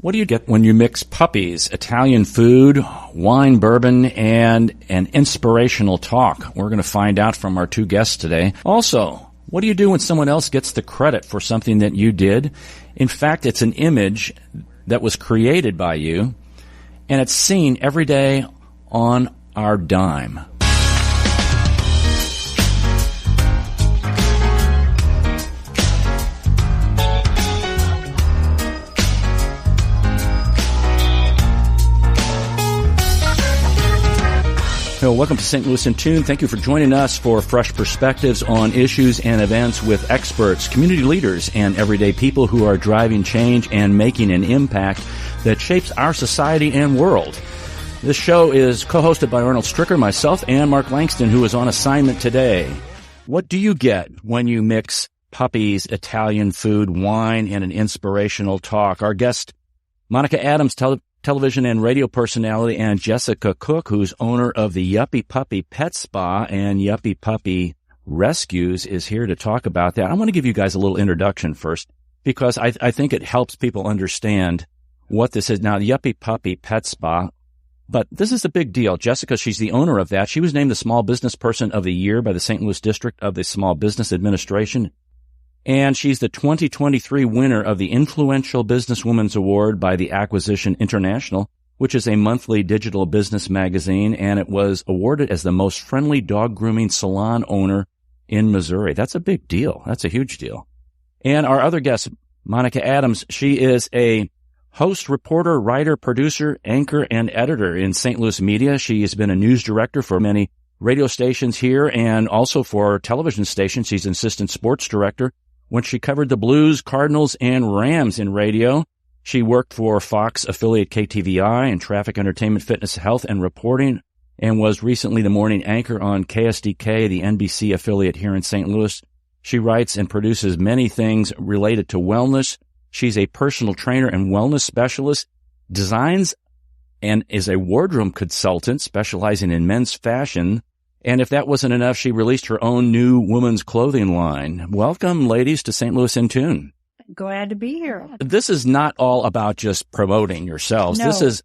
What do you get when you mix puppies, Italian food, wine, bourbon, and an inspirational talk? We're going to find out from our two guests today. Also, what do you do when someone else gets the credit for something that you did? In fact, it's an image that was created by you, and it's seen every day on our dime. Welcome to St. Louis in Tune. Thank you for joining us for fresh perspectives on issues and events with experts, community leaders, and everyday people who are driving change and making an impact that shapes our society and world. This show is co-hosted by Arnold Stricker, myself, and Mark Langston, who is on assignment today. What do you get when you mix puppies, Italian food, wine, and an inspirational talk? Our guest, Monica Adams, television and radio personality, and Jessica Cook, who's owner of the Yuppy Puppy Pet Spa and Yuppy Puppy Rescues, is here to talk about that. I want to give you guys a little introduction first, because I think it helps people understand what this is. Now, the Yuppy Puppy Pet Spa, but this is a big deal. Jessica, she's the owner of that. She was named the Small Business Person of the Year by the St. Louis District of the Small Business Administration. And she's the 2023 winner of the Influential Businesswoman's Award by the Acquisition International, which is a monthly digital business magazine, and it was awarded as the most friendly dog grooming salon owner in Missouri. That's a big deal. That's a huge deal. And our other guest, Monica Adams, she is a host, reporter, writer, producer, anchor, and editor in St. Louis media. She has been a news director for many radio stations here and also for television stations. She's an assistant sports director. When she covered the Blues, Cardinals, and Rams in radio, she worked for Fox affiliate KTVI in traffic, entertainment, fitness, health, and reporting, and was recently the morning anchor on KSDK, the NBC affiliate here in St. Louis. She writes and produces many things related to wellness. She's a personal trainer and wellness specialist, designs and is a wardrobe consultant specializing in men's fashion. And if that wasn't enough, she released her own new women's clothing line. Welcome, ladies, to St. Louis in Tune. Glad to be here. This is not all about just promoting yourselves. No. This is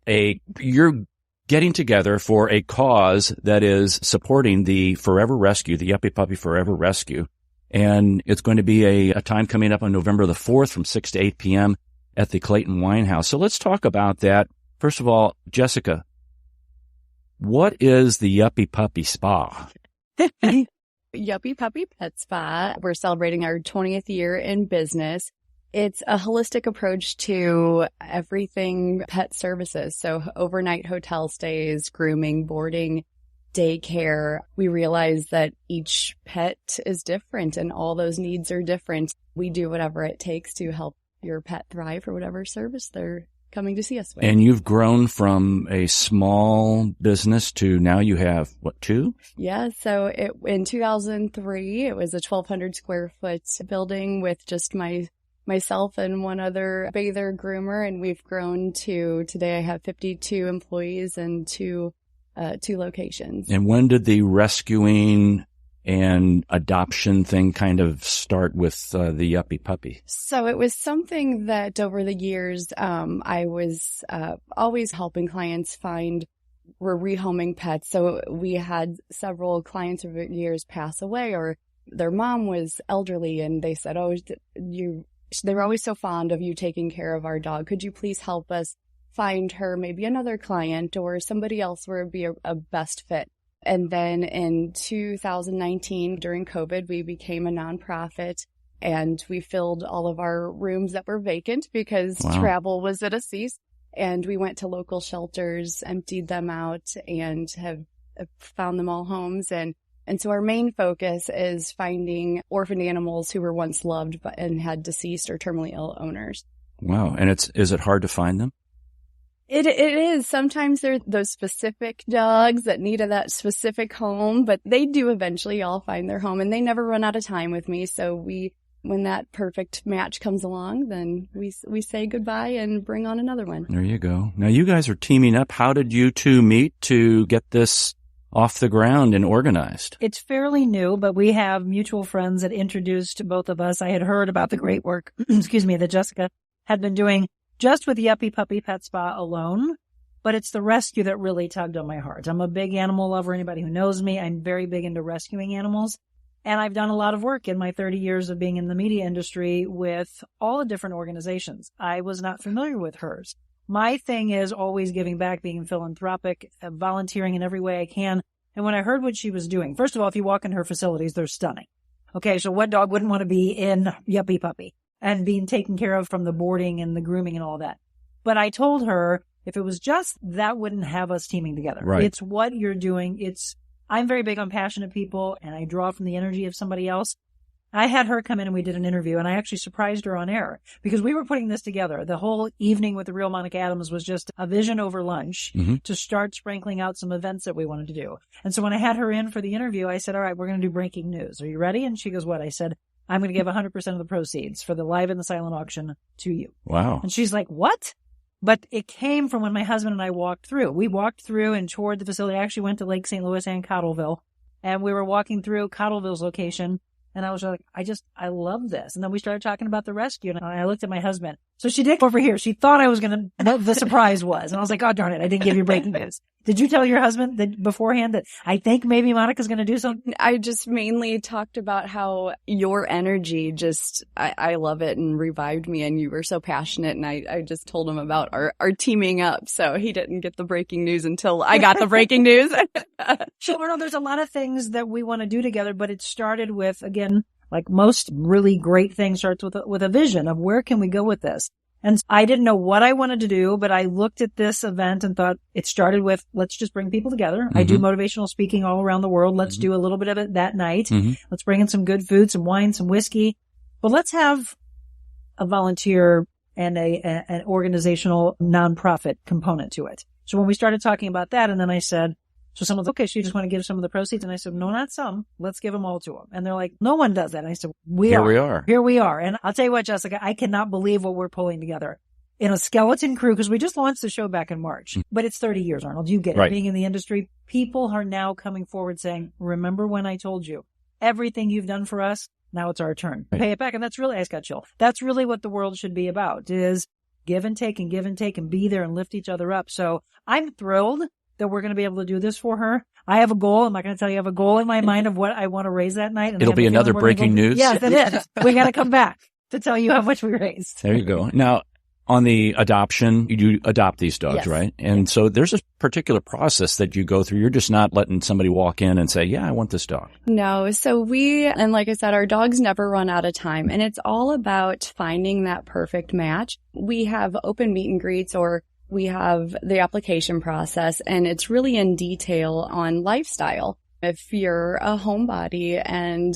you're getting together for a cause that is supporting the Forever Rescue, the Yuppy Puppy Forever Rescue. And it's going to be a time coming up on November the 4th from 6 to 8 p.m. at the Clayton Winehouse. So let's talk about that. First of all, Jessica, what is the Yuppy Puppy Spa? Yuppy Puppy Pet Spa. We're celebrating our 20th year in business. It's a holistic approach to everything pet services. So overnight hotel stays, grooming, boarding, daycare. We realize that each pet is different and all those needs are different. We do whatever it takes to help your pet thrive for whatever service they're coming to see us with. And you've grown from a small business to now you have, what, two? Yeah, so in 2003, it was a 1,200 square foot building with just myself and one other bather groomer, and we've grown to today I have 52 employees and two locations. And when did the rescuing and adoption thing kind of start with the Yuppy Puppy? So it was something that over the years, I was always helping clients were rehoming pets. So we had several clients over the years pass away, or their mom was elderly and they said, they were always so fond of you taking care of our dog. Could you please help us find her maybe another client or somebody else where it would be a best fit? And then in 2019, during COVID, we became a nonprofit and we filled all of our rooms that were vacant because travel was at a cease. And we went to local shelters, emptied them out, and have found them all homes. And so our main focus is finding orphaned animals who were once loved and had deceased or terminally ill owners. Wow. And is it hard to find them? It is. Sometimes there are those specific dogs that need that specific home, but they do eventually all find their home, and they never run out of time with me. So when that perfect match comes along, then we say goodbye and bring on another one. There you go. Now you guys are teaming up. How did you two meet to get this off the ground and organized? It's fairly new, but we have mutual friends that introduced both of us. I had heard about the great work, that Jessica had been doing just with Yuppy Puppy Pet Spa alone, but it's the rescue that really tugged on my heart. I'm a big animal lover. Anybody who knows me, I'm very big into rescuing animals. And I've done a lot of work in my 30 years of being in the media industry with all the different organizations. I was not familiar with hers. My thing is always giving back, being philanthropic, volunteering in every way I can. And when I heard what she was doing, first of all, if you walk in her facilities, they're stunning. Okay, so what dog wouldn't want to be in Yuppy Puppy and being taken care of from the boarding and the grooming and all that? But I told her if it was just that wouldn't have us teaming together. Right. It's what you're doing. I'm very big on passionate people, and I draw from the energy of somebody else. I had her come in and we did an interview, and I actually surprised her on air because we were putting this together. The whole evening with the real Monica Adams was just a vision over lunch to start sprinkling out some events that we wanted to do. And so when I had her in for the interview, I said, all right, we're going to do breaking news. Are you ready? And she goes, what? I said, I'm going to give 100% of the proceeds for the live and the silent auction to you. Wow. And she's like, what? But it came from when my husband and I walked through. We walked through and toured the facility. I actually went to Lake St. Louis and Cottleville, and we were walking through Cottleville's location. And I was like, I love this. And then we started talking about the rescue, and I looked at my husband. So she did over here. She thought I was going to, what the surprise was. And I was like, oh, darn it. I didn't give you breaking news. Did you tell your husband that beforehand that I think maybe Monica's going to do something? I just mainly talked about how your energy I love it and revived me, and you were so passionate. And I just told him about our teaming up. So he didn't get the breaking news until I got the breaking news. Sure. No, there's a lot of things that we want to do together, but it started with, again, like most really great things starts with a vision of where can we go with this? And I didn't know what I wanted to do, but I looked at this event and thought it started with, let's just bring people together. I do motivational speaking all around the world. Let's do a little bit of it that night. Let's bring in some good food, some wine, some whiskey, but let's have a volunteer and an organizational nonprofit component to it. So when we started talking about that, and then I said, so someone's okay, so you just want to give some of the proceeds? And I said, no, not some. Let's give them all to them. And they're like, no one does that. And I said, Here we are. And I'll tell you what, Jessica, I cannot believe what we're pulling together in a skeleton crew, because we just launched the show back in March. But it's 30 years, Arnold. You get it. Right. Being in the industry, people are now coming forward saying, remember when I told you everything you've done for us? Now it's our turn. Right. Pay it back. And that's really, I just got chill. That's really what the world should be about, is give and take and be there and lift each other up. So I'm thrilled that we're going to be able to do this for her. I have a goal. I'm not going to tell you I have a goal in my mind of what I want to raise that night. And it'll be another breaking news. Yes, it is. We got to come back to tell you how much we raised. There you go. Now, on the adoption, you adopt these dogs, Yes. right? And so there's a particular process that you go through. You're just not letting somebody walk in and say, yeah, I want this dog. No. So and like I said, our dogs never run out of time, and it's all about finding that perfect match. We have open meet and greets, or we have the application process, and it's really in detail on lifestyle. If you're a homebody and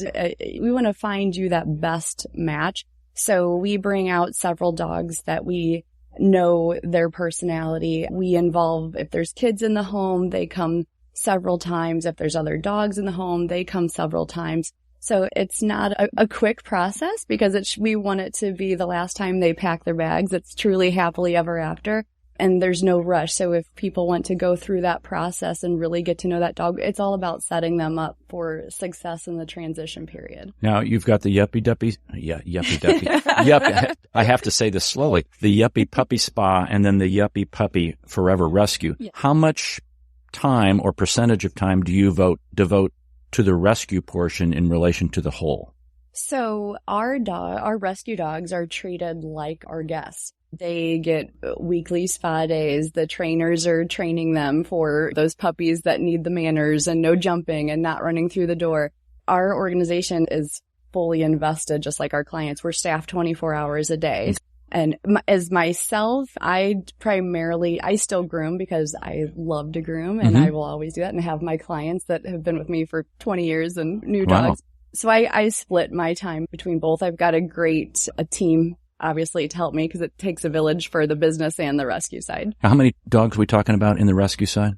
we want to find you that best match. So we bring out several dogs that we know their personality. We involve, if there's kids in the home, they come several times. If there's other dogs in the home, they come several times. So it's not a quick process, because we want it to be the last time they pack their bags. It's truly happily ever after. And there's no rush. So if people want to go through that process and really get to know that dog, it's all about setting them up for success in the transition period. Now, you've got the Yuppy Duppy. Yuppy. I have to say this slowly. The Yuppy Puppy Spa and then the Yuppy Puppy Forever Rescue. Yeah. How much time or percentage of time do you devote to the rescue portion in relation to the whole? So our rescue dogs are treated like our guests. They get weekly spa days. The trainers are training them for those puppies that need the manners and no jumping and not running through the door. Our organization is fully invested, just like our clients. We're staffed 24 hours a day. And as myself, I still groom because I love to groom, and I will always do that, and have my clients that have been with me for 20 years and new dogs. So I split my time between both. I've got a team, obviously, to help me, because it takes a village for the business and the rescue side. How many dogs are we talking about in the rescue side?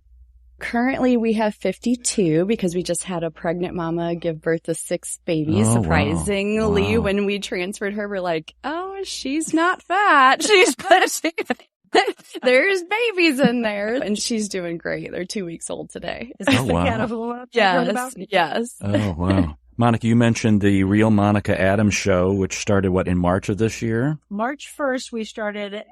Currently, we have 52, because we just had a pregnant mama give birth to 6 babies. Oh, surprisingly, wow. when we transferred her, we're like, oh, she's not fat. There's babies in there. And she's doing great. They're 2 weeks old today. Is this the wow. cannibal you heard about? Yes. Oh, wow. Monica, you mentioned the Real Monica Adams show, which started, in March of this year? March 1st, we started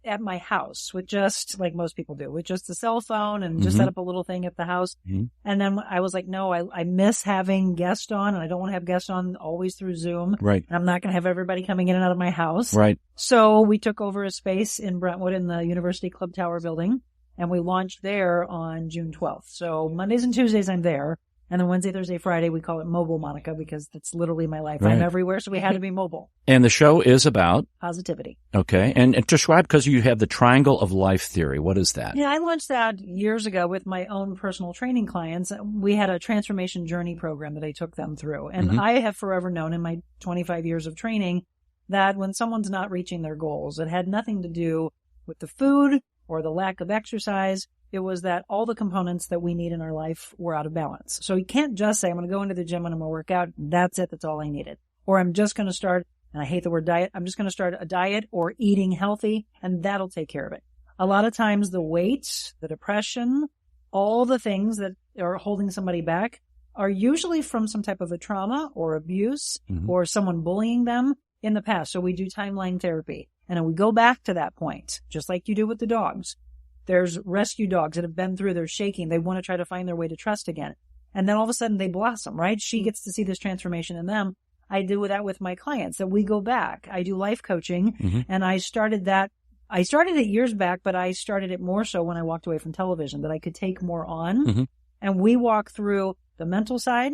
at my house with just, like most people do, with just a cell phone and just set up a little thing at the house. And then I was like, no, I miss having guests on, and I don't want to have guests on always through Zoom. Right. And I'm not going to have everybody coming in and out of my house. Right. So we took over a space in Brentwood in the University Club Tower building, and we launched there on June 12th. So Mondays and Tuesdays I'm there. And then Wednesday, Thursday, Friday, we call it Mobile, Monica, because that's literally my life. Right. I'm everywhere, so we had to be mobile. And the show is about? Positivity. Okay. And describe, because you have the triangle of life theory. What is that? Yeah, I launched that years ago with my own personal training clients. We had a transformation journey program that I took them through. And I have forever known in my 25 years of training that when someone's not reaching their goals, it had nothing to do with the food or the lack of exercise. It was that all the components that we need in our life were out of balance. So you can't just say, I'm going to go into the gym and I'm going to work out. That's it. That's all I needed. Or I'm just going to start, and I hate the word diet, I'm just going to start a diet or eating healthy, and that'll take care of it. A lot of times the weight, the depression, all the things that are holding somebody back are usually from some type of a trauma or abuse or someone bullying them in the past. So we do timeline therapy. And then we go back to that point, just like you do with the dogs. There's rescue dogs that have been through, they're shaking. They want to try to find their way to trust again. And then all of a sudden they blossom, right? She gets to see this transformation in them. I do that with my clients, that we go back. I do life coaching, and I started that. I started it years back, but I started it more so when I walked away from television, that I could take more on. And we walk through the mental side,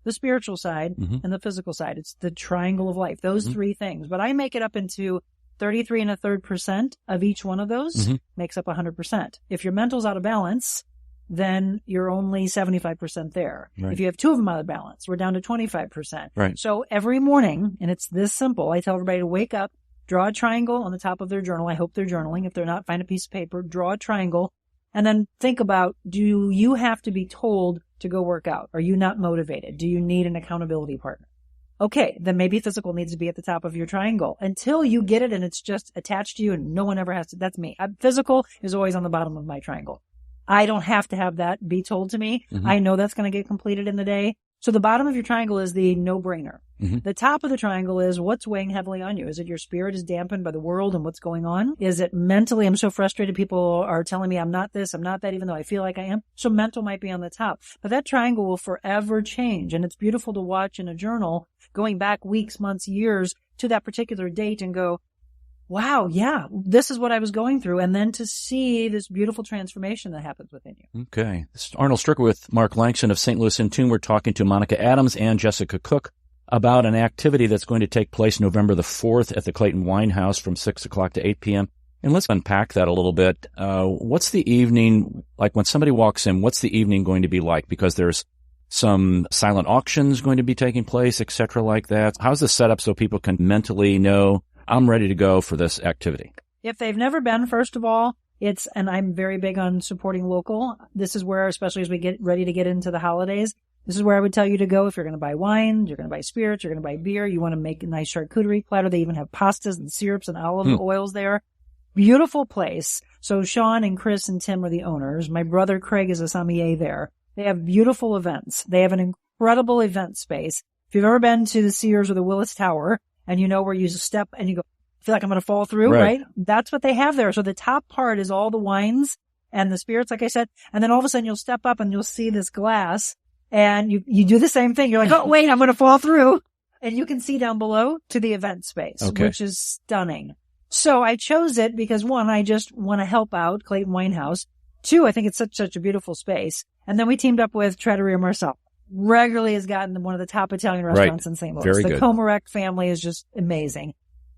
the spiritual side, and the physical side. It's the triangle of life, those three things. But I make it up into 33 1/3% of each one of those makes up 100%. If your mental's out of balance, then you're only 75% there. Right. If you have two of them out of balance, we're down to 25%. Right. So every morning, and it's this simple, I tell everybody to wake up, draw a triangle on the top of their journal. I hope they're journaling. If they're not, find a piece of paper, draw a triangle, and then think about, do you have to be told to go work out? Are you not motivated? Do you need an accountability partner? Okay, then maybe physical needs to be at the top of your triangle until you get it and it's just attached to you and no one ever has to. That's me. Physical is always on the bottom of my triangle. I don't have to have that be told to me. I know that's going to get completed in the day. So the bottom of your triangle is the no-brainer. The top of the triangle is what's weighing heavily on you. Is it your spirit is dampened by the world and what's going on? Is it mentally, I'm so frustrated, people are telling me I'm not this, I'm not that, even though I feel like I am. So mental might be on the top. But that triangle will forever change. And it's beautiful to watch in a journal, going back weeks, months, years to that particular date and go, wow, yeah, this is what I was going through. And then to see this beautiful transformation that happens within you. Okay. This is Arnold Stricker with Mark Langston of St. Louis in Tune. We're talking to Monica Adams and Jessica Cook about an activity that's going to take place November the 4th at the Clayton Winehouse from 6 o'clock to 8 p.m. And let's unpack that a little bit. What's the evening, like when somebody walks in, what's the evening going to be like? Because there's some silent auctions going to be taking place, et cetera, like that. How's the setup so people can mentally know, I'm ready to go for this activity? If they've never been, first of all, and I'm very big on supporting local. This is where, especially as we get ready to get into the holidays, this is where I would tell you to go if you're going to buy wine, you're going to buy spirits, you're going to buy beer, you want to make a nice charcuterie platter. They even have pastas and syrups and olive oils there. Beautiful place. So Sean and Chris and Tim are the owners. My brother Craig is a sommelier there. They have beautiful events. They have an incredible event space. If you've ever been to the Sears or the Willis Tower, and you know where you step and you go, I feel like I'm going to fall through, right? That's what they have there. So the top part is all the wines and the spirits, like I said. And then all of a sudden you'll step up and you'll see this glass and you do the same thing. You're like, oh, wait, I'm going to fall through. And you can see down below to the event space, which is stunning. So I chose it because one, I just want to help out Clayton Winehouse. Two, I think it's such a beautiful space. And then we teamed up with Trattoria Marcella. Regularly has gotten one of the top Italian restaurants in St. Louis. Very the good. Comarec family is just amazing.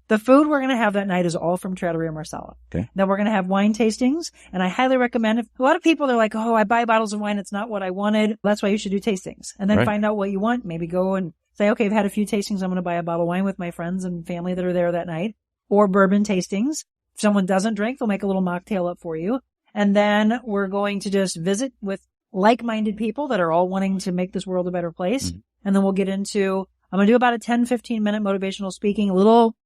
The food we're going to have that night is all from Trattoria Marcella. Okay. Then we're going to have wine tastings, and I highly recommend it. A lot of people, they're like, oh, I buy bottles of wine. It's not what I wanted. That's why you should do tastings. And then find out what you want. Maybe go and say, okay, I've had a few tastings. I'm going to buy a bottle of wine with my friends and family that are there that night. Or bourbon tastings. If someone doesn't drink, they'll make a little mocktail up for you. And then we're going to just visit with like-minded people that are all wanting to make this world a better place. And then we'll get into, I'm going to do about a 10-15 minute motivational speaking, a little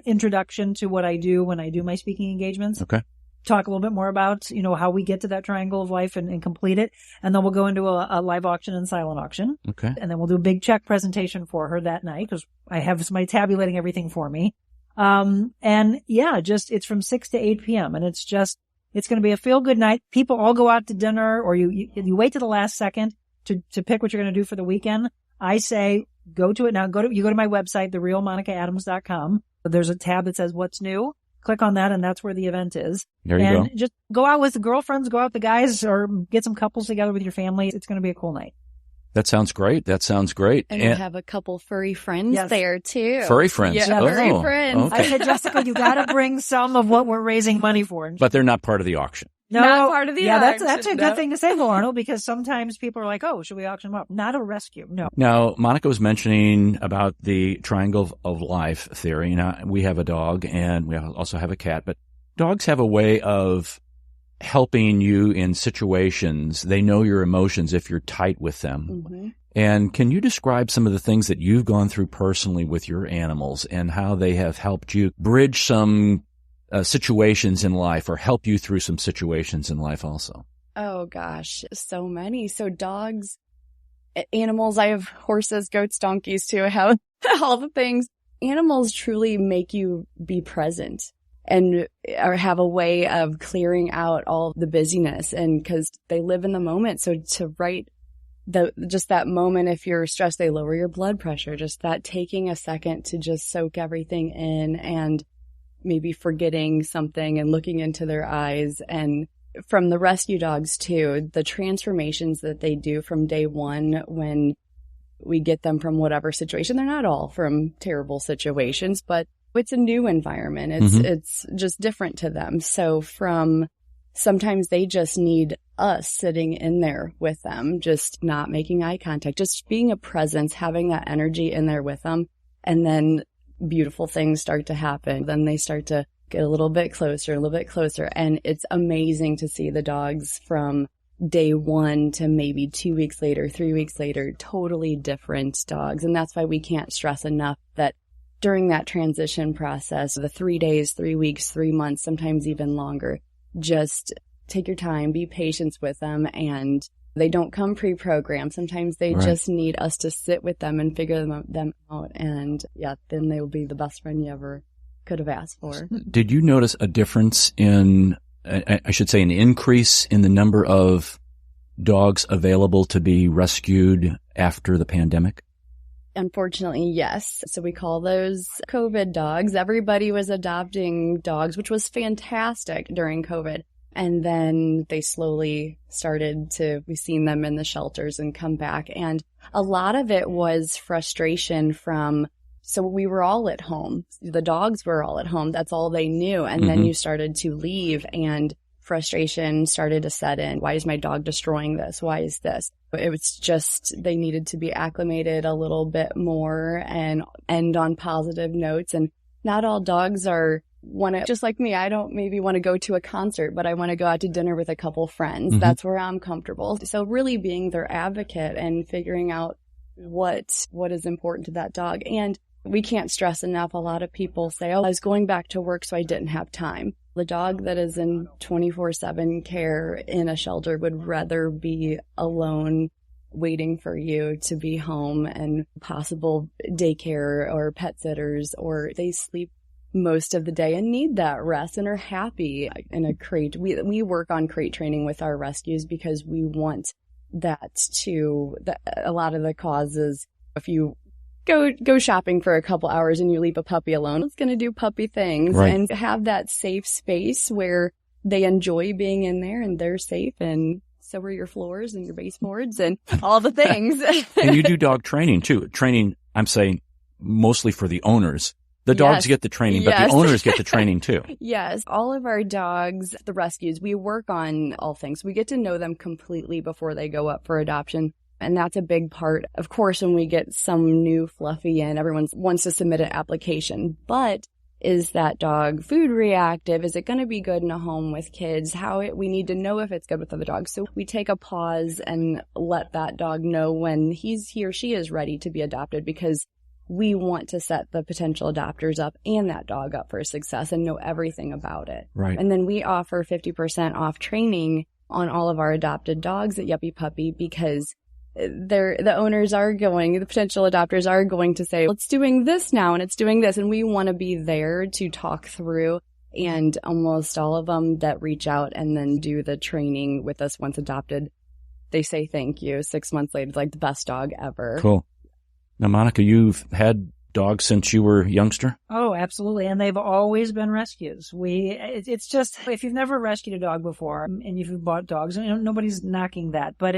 introduction to what I do when I do my speaking engagements. Okay. Talk a little bit more about, how we get to that triangle of life and complete it. And then we'll go into a live auction and silent auction. Okay. And then we'll do a big check presentation for her that night because I have somebody tabulating everything for me. And yeah, it's from 6 to 8 p.m. And it's going to be a feel good night. People all go out to dinner, or you wait to the last second to pick what you're going to do for the weekend. I say, go to it now. You go to my website, therealmonicaadams.com. There's a tab that says what's new. Click on that, and that's where the event is. There you go. And just go out with the girlfriends, go out with the guys, or get some couples together with your family. It's going to be a cool night. That sounds great. And you have a couple furry friends there too. Furry friends. Yeah, furry friends. Okay. I said, Jessica, you got to bring some of what we're raising money for. But they're not part of the auction. No, not part of the auction. That's a good thing to say, Arnold, because sometimes people are like, oh, should we auction them up? Not a rescue. No. Now, Monica was mentioning about the triangle of life theory. Now, we have a dog and we also have a cat, but dogs have a way of helping you in situations. They know your emotions if you're tight with them. Mm-hmm. And can you describe some of the things that you've gone through personally with your animals and how they have helped you bridge some situations in life, or help you through some situations in life also? Oh gosh, so many. So dogs, animals, I have horses, goats, donkeys too. I have all the things. Animals truly make you be present and or have a way of clearing out all the busyness, and because they live in the moment. So to write just that moment, if you're stressed, they lower your blood pressure. Just that taking a second to just soak everything in and maybe forgetting something and looking into their eyes. And from the rescue dogs too, the transformations that they do from day one when we get them from whatever situation. They're not all from terrible situations, but it's a new environment. It's just different to them. So sometimes they just need us sitting in there with them, just not making eye contact, just being a presence, having that energy in there with them. And then beautiful things start to happen. Then they start to get a little bit closer. And it's amazing to see the dogs from day one to maybe 2 weeks later, 3 weeks later, totally different dogs. And that's why we can't stress enough that during that transition process, the 3 days, 3 weeks, 3 months, sometimes even longer, just take your time, be patient with them, and they don't come pre-programmed. Sometimes they just need us to sit with them and figure them out. And then they will be the best friend you ever could have asked for. Did you notice a difference in, I should say, an increase in the number of dogs available to be rescued after the pandemic? Unfortunately, yes. So we call those COVID dogs. Everybody was adopting dogs, which was fantastic during COVID. And then they slowly we've seen them in the shelters and come back. And a lot of it was frustration so we were all at home. The dogs were all at home. That's all they knew. And then you started to leave and frustration started to set in. Why is my dog destroying this? Why is this? It was just, they needed to be acclimated a little bit more and end on positive notes. And not all dogs just like me, I don't maybe want to go to a concert, but I want to go out to dinner with a couple friends. That's where I'm comfortable. So really being their advocate and figuring out what is important to that dog. And we can't stress enough. A lot of people say, I was going back to work, so I didn't have time. The dog that is in 24/7 care in a shelter would rather be alone waiting for you to be home, and possible daycare or pet sitters, or they sleep most of the day and need that rest and are happy in a crate. We work on crate training with our rescues because we want that a lot of the causes, if you go shopping for a couple hours and you leave a puppy alone, it's going to do puppy things, and have that safe space where they enjoy being in there and they're safe, and so are your floors and your baseboards and all the things. And you do dog training too. Training, I'm saying, mostly for the owners. The dogs get the training, but the owners get the training too. Yes. All of our dogs, the rescues, we work on all things. We get to know them completely before they go up for adoption. And that's a big part. Of course, when we get some new fluffy in, everyone wants to submit an application. But is that dog food reactive? Is it going to be good in a home with kids? We need to know if it's good with other dogs. So we take a pause and let that dog know when he or she is ready to be adopted, because we want to set the potential adopters up and that dog up for success and know everything about it. Right. And then we offer 50% off training on all of our adopted dogs at Yuppy Puppy, because the owners are going, the potential adopters are going to say, it's doing this now and it's doing this. And we want to be there to talk through. And almost all of them that reach out and then do the training with us once adopted, they say thank you 6 months later, like the best dog ever. Cool. Now, Monica, you've had dogs since you were a youngster? Oh, absolutely. And they've always been rescues. It's just, if you've never rescued a dog before and you've bought dogs, nobody's knocking that, but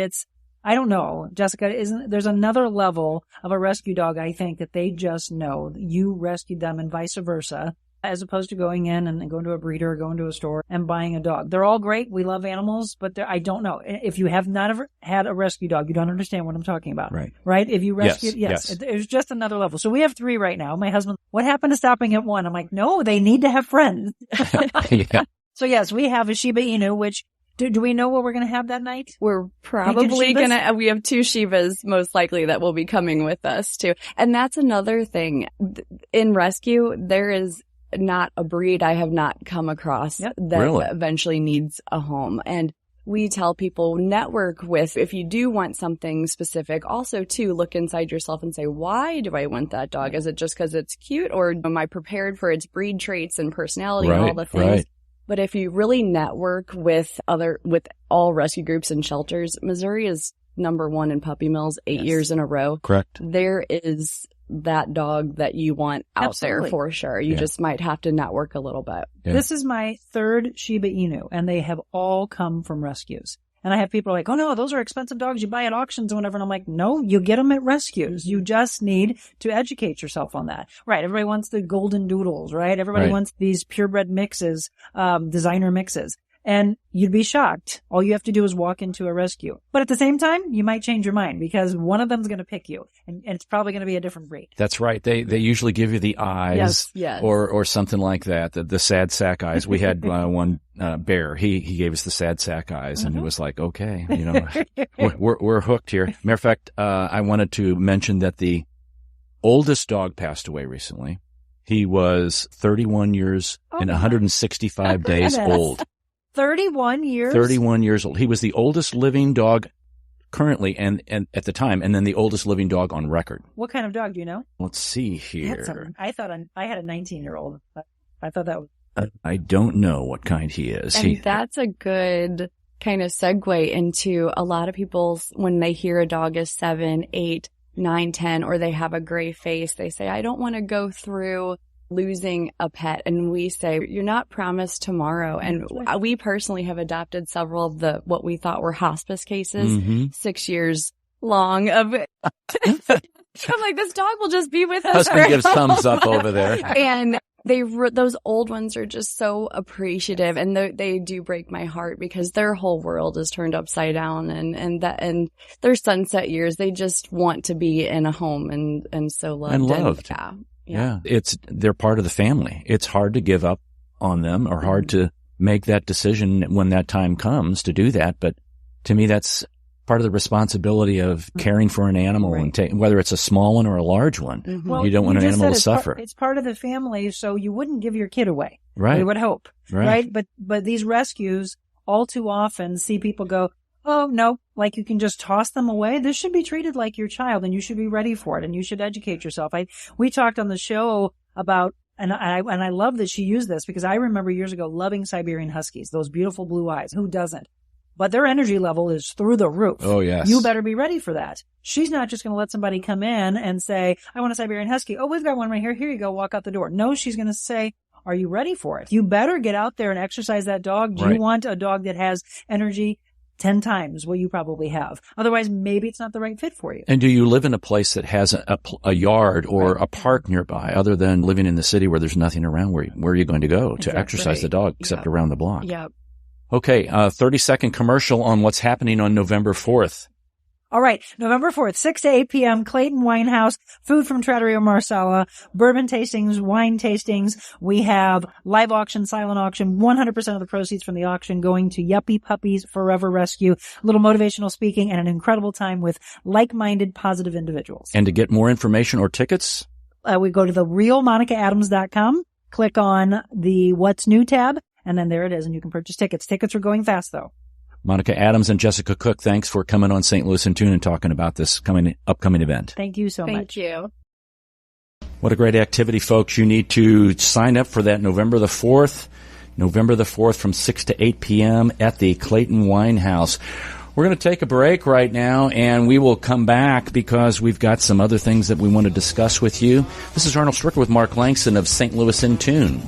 I don't know, Jessica, there's another level of a rescue dog, I think, that they just know you rescued them and vice versa, as opposed to going in and going to a breeder or going to a store and buying a dog. They're all great. We love animals, but I don't know. If you have not ever had a rescue dog, you don't understand what I'm talking about. Right? If you rescue, yes. It's just another level. So we have 3 right now. My husband, what happened to stopping at 1? I'm like, no, they need to have friends. Yeah. So yes, we have a Shiba Inu, which do we know what we're going to have that night? We're probably we have 2 Shibas most likely that will be coming with us too. And that's another thing. In rescue, there is not a breed I have not come across that eventually needs a home. And we tell people, network with, if you do want something specific, also to look inside yourself and say, why do I want that dog? Is it just because it's cute, or am I prepared for its breed traits and personality and all the things? Right. But if you really network with all rescue groups and shelters, Missouri is number 1 in puppy mills 8 years in a row. Correct. There is that dog that you want out there for sure. You just might have to network a little bit. Yeah. This is my 3rd Shiba Inu, and they have all come from rescues. And I have people like, oh no, those are expensive dogs you buy at auctions or whatever. And I'm like, no, you get them at rescues. You just need to educate yourself on that. Right. Everybody wants the golden doodles, right? Everybody wants these purebred mixes, designer mixes. And you'd be shocked. All you have to do is walk into a rescue. But at the same time, you might change your mind because one of them's going to pick you, and it's probably going to be a different breed. That's right. They usually give you the eyes, or something like that. The sad sack eyes. We had one bear. He gave us the sad sack eyes, and it was like, okay, we're hooked here. Matter of fact, I wanted to mention that the oldest dog passed away recently. He was 31 years and 165 days old. 31 years? 31 years old. He was the oldest living dog currently and at the time, and then the oldest living dog on record. What kind of dog do you know? Let's see here. I thought I had a 19-year-old. I thought that was... I don't know what kind he is. And that's a good kind of segue into a lot of people, when they hear a dog is 7, 8, 9, 10, or they have a gray face, they say, I don't want to go through losing a pet. And we say, you're not promised tomorrow. And we personally have adopted several of what we thought were hospice cases, 6 years long of, I'm like, this dog will just be with us. Husband gives thumbs up over there. And those old ones are just so appreciative, and they do break my heart because their whole world is turned upside down, and their sunset years, they just want to be in a home and so loved. And loved. Yeah. They're part of the family. It's hard to give up on them, or hard to make that decision when that time comes to do that. But to me, that's part of the responsibility of caring for an animal, and whether it's a small one or a large one. Well, you don't want an animal to suffer. It's part of the family, so you wouldn't give your kid away. Right. We would hope. Right. But these rescues all too often see people go, oh, no, like you can just toss them away. This should be treated like your child, and you should be ready for it, and you should educate yourself. We talked on the show about, and I love that she used this, because I remember years ago loving Siberian Huskies, those beautiful blue eyes. Who doesn't? But their energy level is through the roof. Oh, yes. You better be ready for that. She's not just going to let somebody come in and say, I want a Siberian Husky. Oh, we've got one right here. Here you go. Walk out the door. No, she's going to say, are you ready for it? You better get out there and exercise that dog. Do you want a dog that has energy 10 times what you probably have? Otherwise, maybe it's not the right fit for you. And do you live in a place that has a yard or a park nearby, other than living in the city where there's nothing around? Where are you going to go to exercise the dog except around the block? Yep. Okay, 30-second commercial on what's happening on November 4th. All right, November 4th, 6 to 8 p.m., Clayton Winehouse, food from Trattoria Marcella, Bourbon Tastings, wine tastings. We have live auction, silent auction, 100% of the proceeds from the auction going to Yuppy Puppies Forever Rescue, a little motivational speaking, and an incredible time with like-minded, positive individuals. And to get more information or tickets? We go to therealmonicaadams.com, click on the What's New tab, and then there it is, and you can purchase tickets. Tickets are going fast, though. Monica Adams and Jessica Cook, thanks for coming on St. Louis in Tune and talking about this upcoming event. Thank you so much. Thank you. What a great activity, folks. You need to sign up for that November the 4th from 6 to 8 p.m. at the Clayton Winehouse. We're going to take a break right now, and we will come back because we've got some other things that we want to discuss with you. This is Arnold Stricker with Mark Langston of St. Louis in Tune.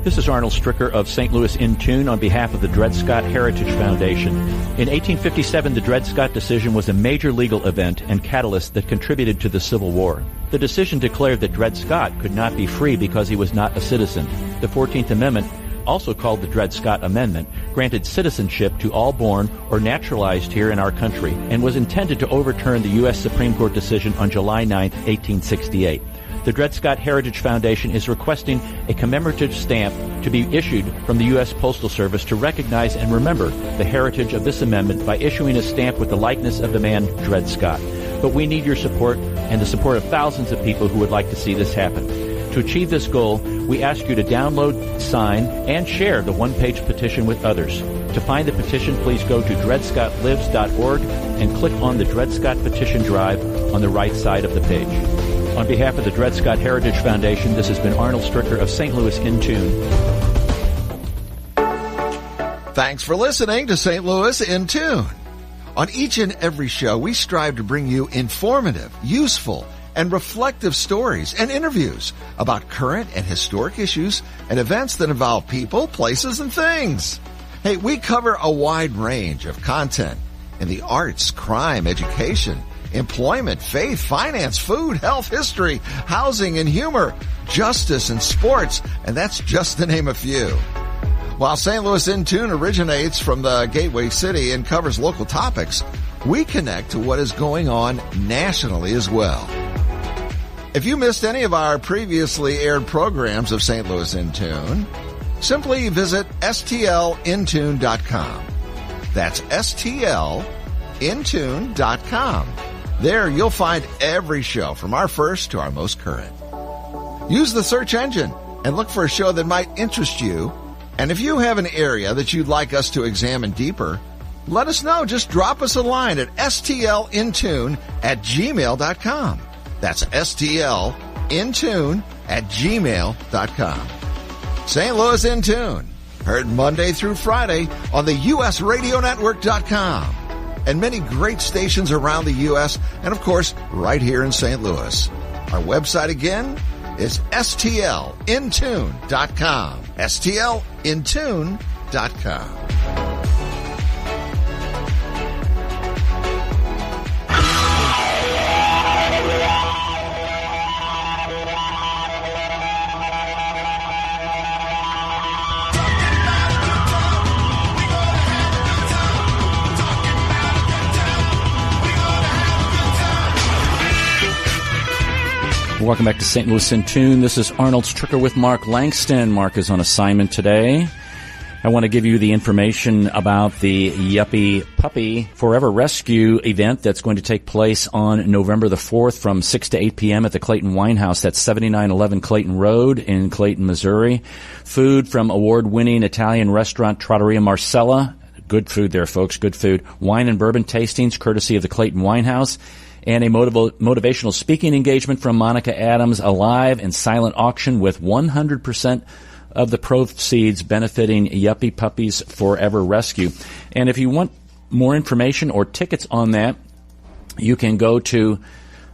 This is Arnold Stricker of St. Louis in Tune on behalf of the Dred Scott Heritage Foundation. In 1857, the Dred Scott decision was a major legal event and catalyst that contributed to the Civil War. The decision declared that Dred Scott could not be free because he was not a citizen. The 14th Amendment, also called the Dred Scott Amendment, granted citizenship to all born or naturalized here in our country and was intended to overturn the U.S. Supreme Court decision on July 9, 1868. The Dred Scott Heritage Foundation is requesting a commemorative stamp to be issued from the U.S. Postal Service to recognize and remember the heritage of this amendment by issuing a stamp with the likeness of the man Dred Scott. But we need your support and the support of thousands of people who would like to see this happen. To achieve this goal, we ask you to download, sign, and share the one-page petition with others. To find the petition, please go to dredscottlives.org and click on the Dred Scott Petition Drive on the right side of the page. On behalf of the Dred Scott Heritage Foundation, this has been Arnold Stricker of St. Louis in Tune. Thanks for listening to St. Louis in Tune. On each and every show, we strive to bring you informative, useful, and reflective stories and interviews about current and historic issues and events that involve people, places, and things. Hey, we cover a wide range of content in the arts, crime, education, employment, faith, finance, food, health, history, housing, and humor, justice, and sports, and that's just to name a few. While St. Louis in Tune originates from the Gateway City and covers local topics, we connect to what is going on nationally as well. If you missed any of our previously aired programs of St. Louis in Tune, simply visit stlintune.com. That's stlintune.com. There, you'll find every show from our first to our most current. Use the search engine and look for a show that might interest you. And if you have an area that you'd like us to examine deeper, let us know. Just drop us a line at stlintune@gmail.com. That's stlintune@gmail.com. St. Louis in Tune, heard Monday through Friday on the usradionetwork.com. and many great stations around the U.S. and, of course, right here in St. Louis. Our website, again, is stlintune.com. stlintune.com. Welcome back to St. Louis in Tune. This is Arnold Stricker with Mark Langston. Mark is on assignment today. I want to give you the information about the Yuppy Puppy Forever Rescue event that's going to take place on November the 4th from 6 to 8 p.m. at the Clayton Winehouse. That's 7911 Clayton Road in Clayton, Missouri. Food from award-winning Italian restaurant Trattoria Marcella. Good food there, folks. Good food. Wine and bourbon tastings courtesy of the Clayton Winehouse. And a motivational speaking engagement from Monica Adams, a live and silent auction with 100% of the proceeds benefiting Yuppy Puppies Forever Rescue. And if you want more information or tickets on that, you can go to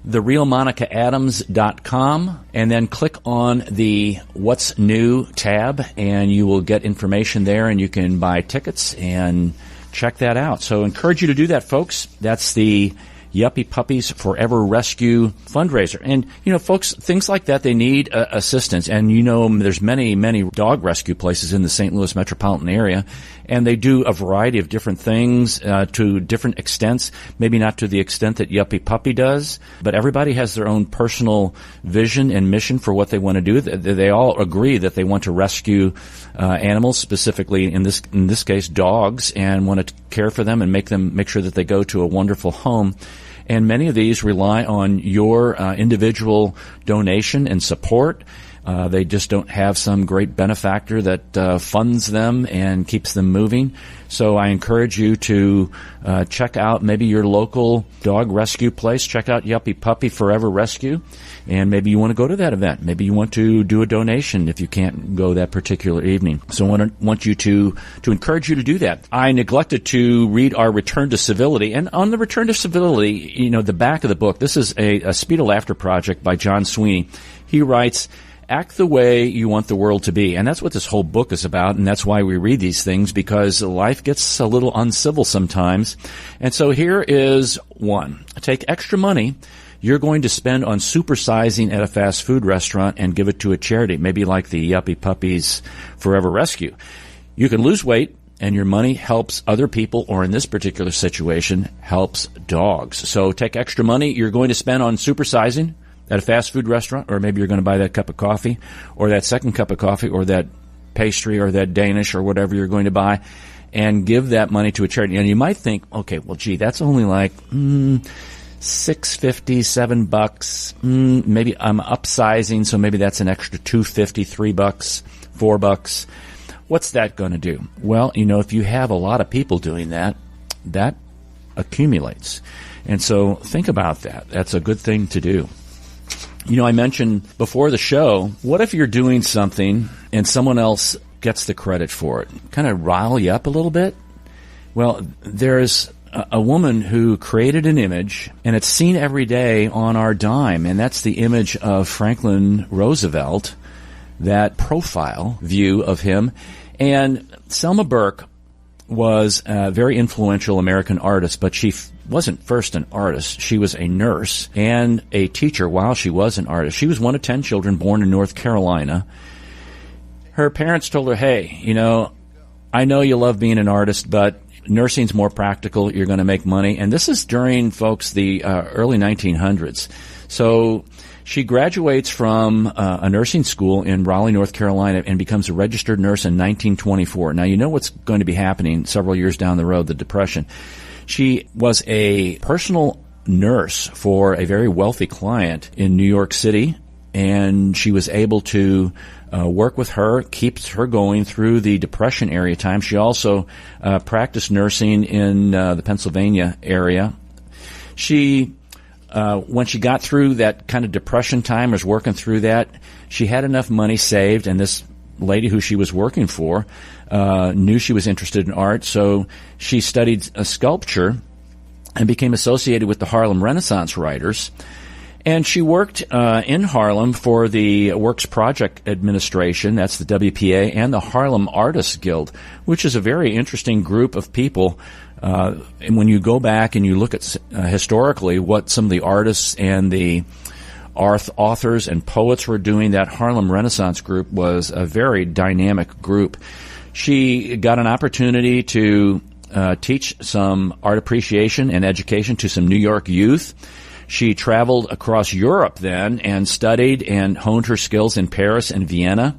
therealmonicaadams.com and then click on the What's New tab, and you will get information there, and you can buy tickets and check that out. So I encourage you to do that, folks. That's the Yuppy Puppies Forever Rescue fundraiser. And, you know, folks, things like that, they need assistance. And, you know, there's many, many dog rescue places in the St. Louis metropolitan area. And they do a variety of different things to different extents, maybe not to the extent that Yuppy Puppy does, but everybody has their own personal vision and mission for what they want to do. They all agree that they want to rescue animals, specifically in this case dogs, and want to care for them and make sure that they go to a wonderful home. And many of these rely on your individual donation and support. They just don't have some great benefactor that funds them and keeps them moving. So I encourage you to check out maybe your local dog rescue place. Check out Yuppy Puppy Forever Rescue. And maybe you want to go to that event. Maybe you want to do a donation if you can't go that particular evening. So I want you to encourage you to do that. I neglected to read our Return to Civility. And on the Return to Civility, the back of the book, this is a Speed of Laughter project by John Sweeney. He writes, act the way you want the world to be. And that's what this whole book is about, and that's why we read these things, because life gets a little uncivil sometimes. And so here is one. Take extra money you're going to spend on supersizing at a fast food restaurant and give it to a charity, maybe like the Yuppy Puppies Forever Rescue. You can lose weight, and your money helps other people, or in this particular situation, helps dogs. So take extra money you're going to spend on supersizing at a fast food restaurant, or maybe you're going to buy that cup of coffee, or that second cup of coffee, or that pastry, or that Danish, or whatever you're going to buy, and give that money to a charity. And you might think, okay, well, gee, that's only like $6.50, $7. Maybe I'm upsizing, so maybe that's an extra $2.50, $3, $4. What's that going to do? Well, if you have a lot of people doing that, that accumulates. And so think about that. That's a good thing to do. I mentioned before the show, what if you're doing something and someone else gets the credit for it? Kind of rile you up a little bit? Well, there's a woman who created an image, and it's seen every day on our dime, and that's the image of Franklin Roosevelt, that profile view of him. And Selma Burke was a very influential American artist, but she wasn't first an artist. She was a nurse and a teacher while she was an artist. She was one of 10 children born in North Carolina. Her parents told her, hey, I know you love being an artist, but nursing's more practical. You're going to make money. And this is during, folks, the early 1900s. So she graduates from a nursing school in Raleigh, North Carolina, and becomes a registered nurse in 1924. Now, you know what's going to be happening several years down the road, the Depression. She was a personal nurse for a very wealthy client in New York City, and she was able to work with her, keeps her going through the Depression area time. She also practiced nursing in the Pennsylvania area. She when she got through that kind of Depression time, was working through that, she had enough money saved, and this lady who she was working for knew she was interested in art, so she studied sculpture and became associated with the Harlem Renaissance writers. And she worked in Harlem for the Works Project Administration, that's the WPA, and the Harlem Artists Guild, which is a very interesting group of people. And when you go back and you look at historically what some of the artists and the authors and poets were doing, that Harlem Renaissance group was a very dynamic group. She got an opportunity to teach some art appreciation and education to some New York youth. She traveled across Europe then and studied and honed her skills in Paris and Vienna.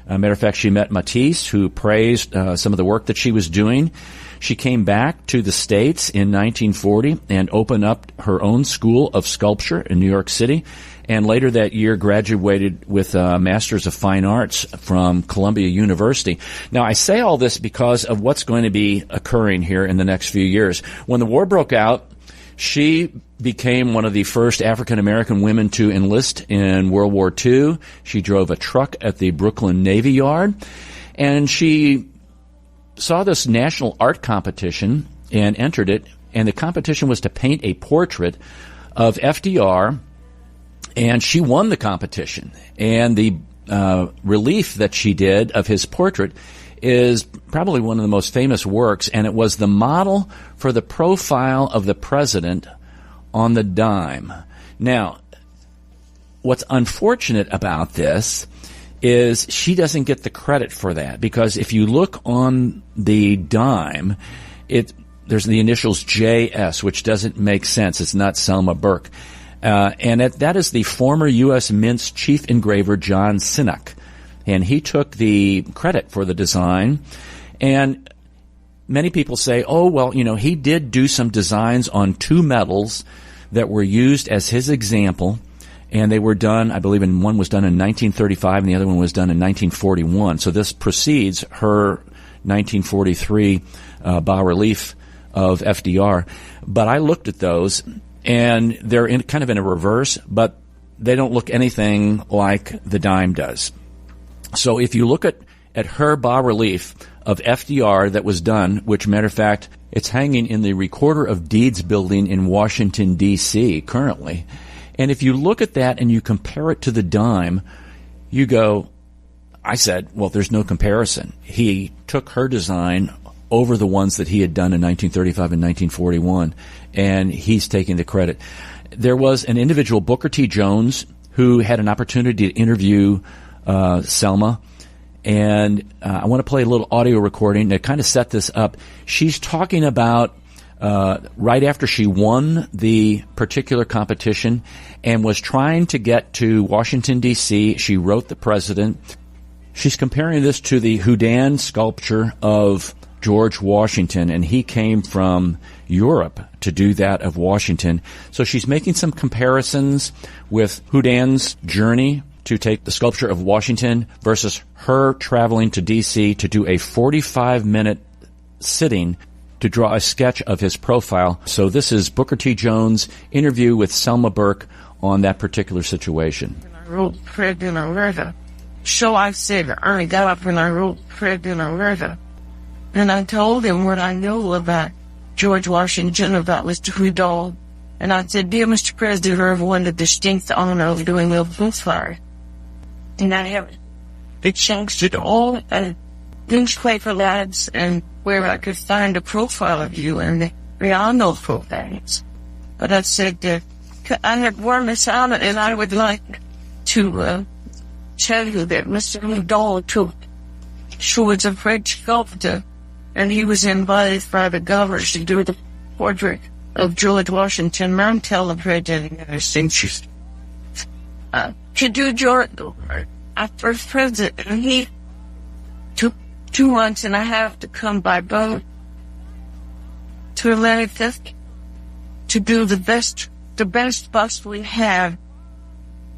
Matter of fact, she met Matisse, who praised some of the work that she was doing. She came back to the States in 1940 and opened up her own school of sculpture in New York City, and later that year graduated with a Master's of Fine Arts from Columbia University. Now, I say all this because of what's going to be occurring here in the next few years. When the war broke out, she became one of the first African-American women to enlist in World War II. She drove a truck at the Brooklyn Navy Yard, and she saw this national art competition and entered it, and the competition was to paint a portrait of FDR, and she won the competition. And the relief that she did of his portrait is probably one of the most famous works, and it was the model for the profile of the president on the dime. Now, what's unfortunate about this is she doesn't get the credit for that, because if you look on the dime, there's the initials JS, which doesn't make sense. It's not Selma Burke. And that is the former U.S. Mint's chief engraver, John Sinnock. And he took the credit for the design. And many people say, oh, well, he did do some designs on two medals that were used as his example. And they were done, I believe, one was done in 1935 and the other one was done in 1941. So this precedes her 1943 bas-relief of FDR. But I looked at those, and they're kind of in a reverse, but they don't look anything like the dime does. So if you look at her bas-relief of FDR that was done, which, matter of fact, it's hanging in the Recorder of Deeds building in Washington, D.C. currently. And if you look at that and you compare it to the dime, you go, I said, well, there's no comparison. He took her design over the ones that he had done in 1935 and 1941, and he's taking the credit. There was an individual, Booker T. Jones, who had an opportunity to interview Selma, and I want to play a little audio recording to kind of set this up. She's talking about right after she won the particular competition and was trying to get to Washington, D.C. She wrote the president. She's comparing this to the Houdin sculpture of George Washington, and he came from Europe to do that of Washington. So she's making some comparisons with Houdin's journey to take the sculpture of Washington versus her traveling to D.C. to do a 45-minute sitting to draw a sketch of his profile. So this is Booker T. Jones' interview with Selma Burke on that particular situation. I wrote Fred in a letter. So I said, I got up and I wrote Fred in a letter. And I told him what I knew about George Washington, about Mr. Houdin. And I said, dear Mr. President, I have won the distinct honor of doing the profile. And I have exchanged it all and newspaper lads and where I could find a profile of you, and there are no profiles. But I said, I have won this honor, and I would like to tell you that Mr. Houdin was a French sculptor, and he was invited by the governor to do the portrait of George Washington Marcella, the President of the United States. To do George after president, and he took 2 months and a half to come by boat to Atlantic to do the best bust we have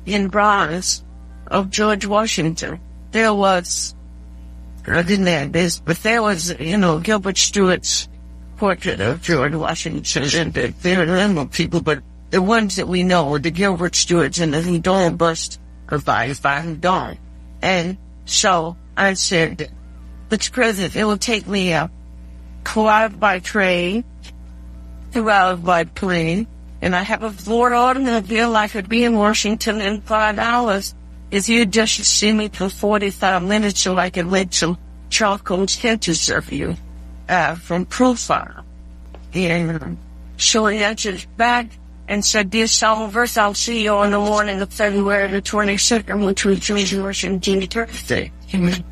in bronze of George Washington. There was, I didn't have this, but there was, Gilbert Stuart's portrait of George Washington, and there are a number of people, but the ones that we know are the Gilbert Stuarts and the Houdin bust of by Houdin. And so I said, Mr. President, it will take me 2 hours by train, 2 hours by plane, and I have a Ford automobile. I could be in Washington in 5 hours. If you'd just see me for 45 minutes so I could make some charcoal sketches of you from profile. And so he answered back and said, dear Selma Burke, I'll see you on the morning of February the 22nd, which was George Washington's birthday. And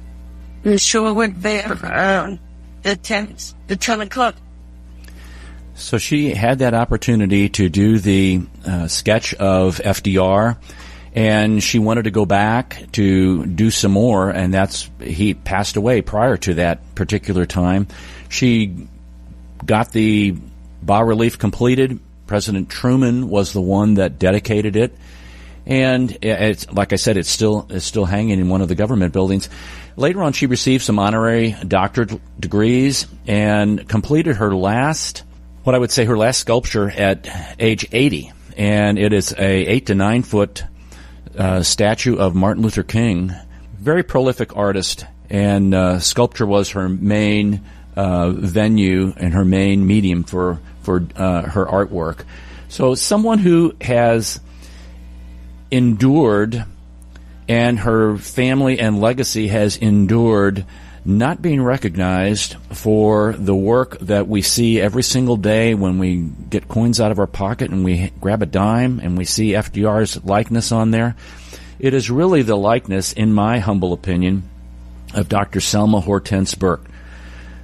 so I went there around the 10 o'clock. So she had that opportunity to do the sketch of FDR, and she wanted to go back to do some more, and he passed away prior to that particular time. She got the bas-relief completed. President Truman was the one that dedicated it, and it's, like I said, it's still hanging in one of the government buildings. Later on, she received some honorary doctorate degrees and completed her last sculpture at age 80, and it is a 8 to 9 foot statue of Martin Luther King. Very prolific artist, and sculpture was her main venue and her main medium for her artwork. So someone who has endured, and her family and legacy has endured, not being recognized for the work that we see every single day when we get coins out of our pocket and we grab a dime and we see FDR's likeness on there. It is really the likeness, in my humble opinion, of Dr. Selma Hortense Burke,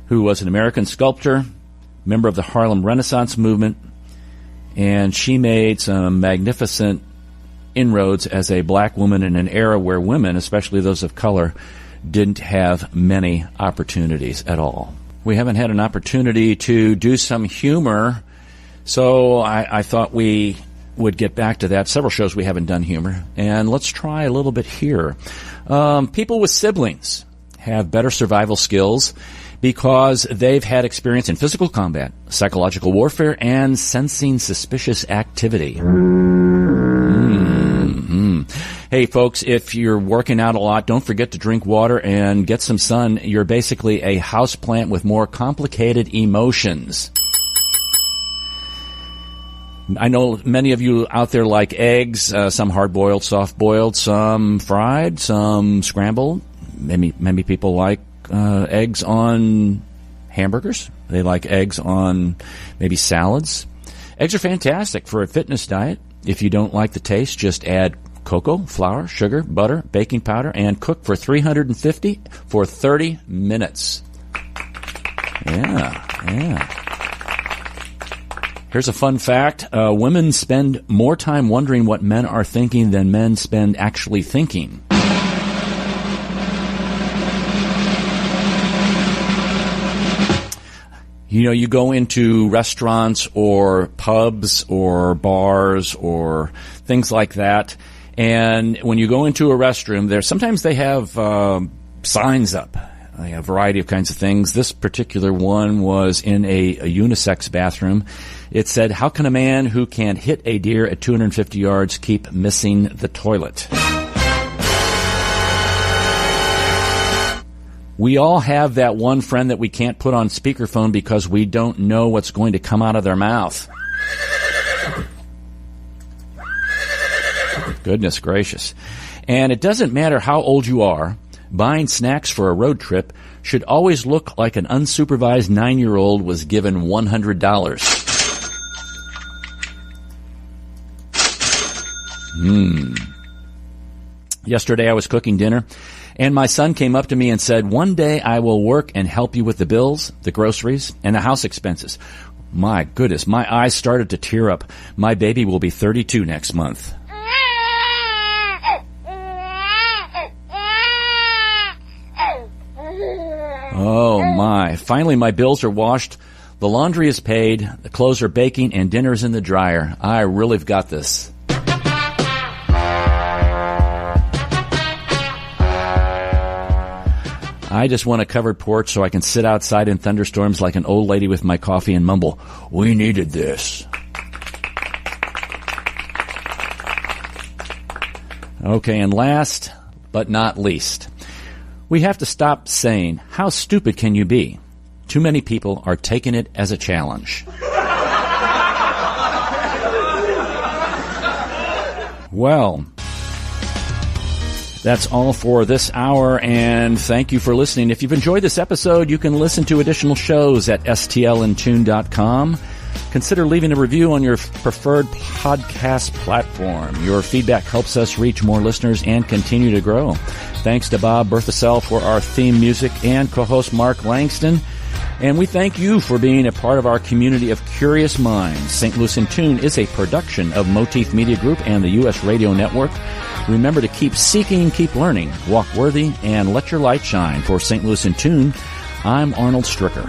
who was an American sculptor, member of the Harlem Renaissance movement, and she made some magnificent inroads as a black woman in an era where women, especially those of color, didn't have many opportunities at all. We haven't had an opportunity to do some humor, so I thought we would get back to that. Several shows we haven't done humor, and let's try a little bit here. People with siblings have better survival skills because they've had experience in physical combat, psychological warfare, and sensing suspicious activity. Mm-hmm. Hey, folks, if you're working out a lot, don't forget to drink water and get some sun. You're basically a houseplant with more complicated emotions. I know many of you out there like eggs, some hard-boiled, soft-boiled, some fried, some scrambled. Many people like eggs on hamburgers. They like eggs on maybe salads. Eggs are fantastic for a fitness diet. If you don't like the taste, just add cocoa, flour, sugar, butter, baking powder, and cook for 350 for 30 minutes. Yeah. Here's a fun fact. Women spend more time wondering what men are thinking than men spend actually thinking. You know, you go into restaurants or pubs or bars or things like that, and when you go into a restroom, sometimes they have signs up, a variety of kinds of things. This particular one was in a unisex bathroom. It said, "How can a man who can hit a deer at 250 yards keep missing the toilet?" We all have that one friend that we can't put on speakerphone because we don't know what's going to come out of their mouth. Goodness gracious. And it doesn't matter how old you are, buying snacks for a road trip should always look like an unsupervised 9-year-old was given $100. Yesterday I was cooking dinner, and my son came up to me and said, "One day I will work and help you with the bills, the groceries, and the house expenses." My goodness, my eyes started to tear up. My baby will be 32 next month. Oh my. Finally, my bills are washed, the laundry is paid, the clothes are baking, and dinner's in the dryer. I really have got this. I just want a covered porch so I can sit outside in thunderstorms like an old lady with my coffee and mumble, "We needed this." Okay, and last but not least, we have to stop saying, "How stupid can you be?" Too many people are taking it as a challenge. Well, that's all for this hour, and thank you for listening. If you've enjoyed this episode, you can listen to additional shows at stlintune.com. Consider leaving a review on your preferred podcast platform. Your feedback helps us reach more listeners and continue to grow. Thanks to Bob Berthasell for our theme music and co-host Mark Langston. And we thank you for being a part of our community of curious minds. St. Louis in Tune is a production of Motif Media Group and the U.S. Radio Network. Remember to keep seeking, keep learning, walk worthy, and let your light shine. For St. Louis in Tune, I'm Arnold Stricker.